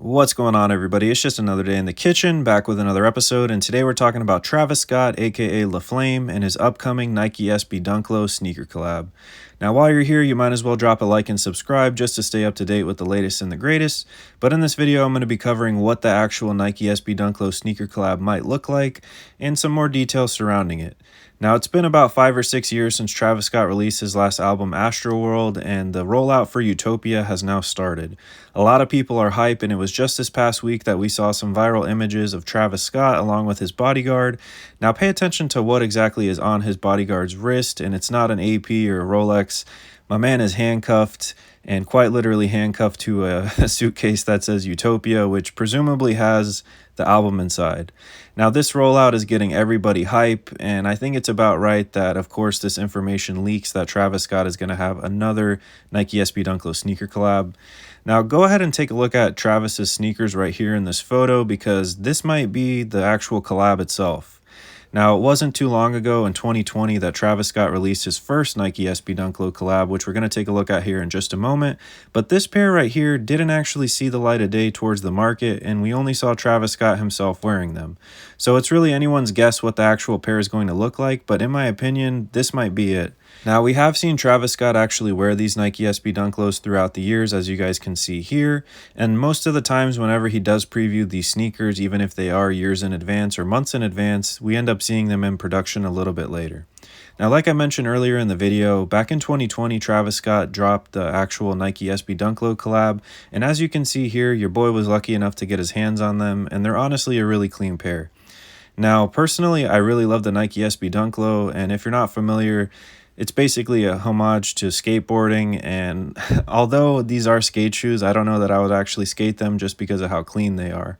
What's going on, everybody? It's just another day in the kitchen, back with another episode, and today we're talking about Travis Scott, aka LaFlame, and his upcoming Nike SB Dunk Low sneaker collab. Now, while you're here, you might as well drop a like and subscribe just to stay up to date with the latest and the greatest. But in this video, I'm going to be covering what the actual Nike SB Dunk Low sneaker collab might look like, and some more details surrounding it. Now, it's been about 5 or 6 years since Travis Scott released his last album, Astroworld, and the rollout for Utopia has now started. A lot of people are hype, and it was just this past week that we saw some viral images of Travis Scott along with his bodyguard. Now, pay attention to what exactly is on his bodyguard's wrist, and it's not an AP or a Rolex. My man is handcuffed, and quite literally handcuffed to a suitcase that says Utopia, which presumably has the album inside. Now, this rollout is getting everybody hype, and I think it's about right that, of course, this information leaks that Travis Scott is going to have another Nike SB Dunk Low sneaker collab. Now, go ahead and take a look at Travis's sneakers right here in this photo, because this might be the actual collab itself. Now, it wasn't too long ago in 2020 that Travis Scott released his first Nike SB Dunk Low collab, which we're going to take a look at here in just a moment. But this pair right here didn't actually see the light of day towards the market, and we only saw Travis Scott himself wearing them. So it's really anyone's guess what the actual pair is going to look like, but in my opinion, this might be it. Now, we have seen Travis Scott actually wear these Nike SB Dunk Lows throughout the years, as you guys can see here, and most of the times whenever he does preview these sneakers, even if they are years in advance or months in advance, we end up seeing them in production a little bit later. Now, like I mentioned earlier in the video, back in 2020, Travis Scott dropped the actual Nike SB Dunk Low collab, and as you can see here, your boy was lucky enough to get his hands on them, and they're honestly a really clean pair. Now, personally, I really love the Nike SB Dunk Low, and if you're not familiar, it's basically a homage to skateboarding, and although these are skate shoes, I don't know that I would actually skate them just because of how clean they are.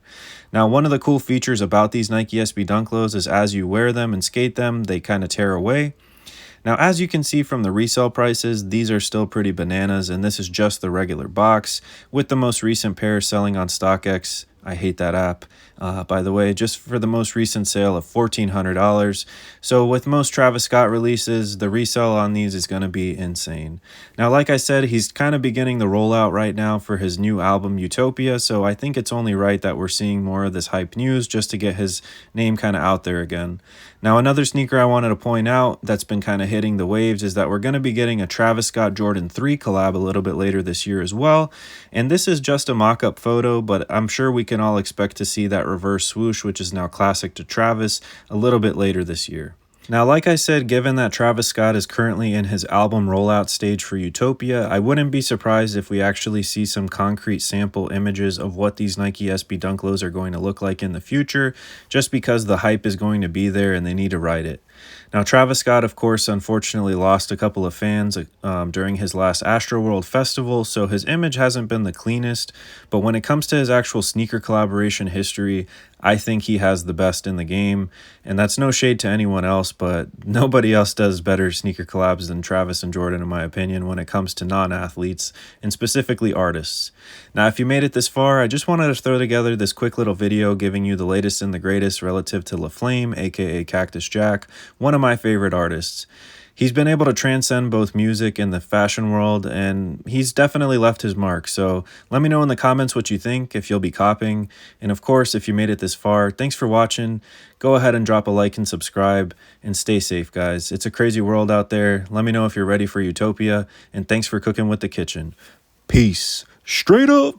Now, one of the cool features about these Nike SB Dunk Lows is as you wear them and skate them, they kind of tear away. Now, as you can see from the resale prices, these are still pretty bananas, and this is just the regular box, with the most recent pair selling on StockX. I hate that app, by the way, just for the most recent sale of $1,400. So with most Travis Scott releases, the resale on these is going to be insane. Now, like I said, he's kind of beginning the rollout right now for his new album, Utopia, so I think it's only right that we're seeing more of this hype news just to get his name kind of out there again. Now, another sneaker I wanted to point out that's been kind of hitting the waves is that we're going to be getting a Travis Scott Jordan 3 collab a little bit later this year as well. And this is just a mock-up photo, but I'm sure we can all expect to see that reverse swoosh, which is now classic to Travis, a little bit later this year. Now, like I said, given that Travis Scott is currently in his album rollout stage for Utopia, I wouldn't be surprised if we actually see some concrete sample images of what these Nike SB Dunk Lows are going to look like in the future, just because the hype is going to be there and they need to ride it. Now, Travis Scott, of course, unfortunately lost a couple of fans during his last Astroworld festival, so his image hasn't been the cleanest, but when it comes to his actual sneaker collaboration history, I think he has the best in the game, and that's no shade to anyone else, but nobody else does better sneaker collabs than Travis and Jordan, in my opinion, when it comes to non-athletes, and specifically artists. Now, if you made it this far, I just wanted to throw together this quick little video giving you the latest and the greatest relative to LaFlame, aka Cactusjack, one of my favorite artists. He's been able to transcend both music and the fashion world, and he's definitely left his mark. So let me know in the comments what you think, if you'll be copying. And of course, if you made it this far, thanks for watching. Go ahead and drop a like and subscribe, and stay safe, guys. It's a crazy world out there. Let me know if you're ready for Utopia, and thanks for cooking with the kitchen. Peace. Straight up.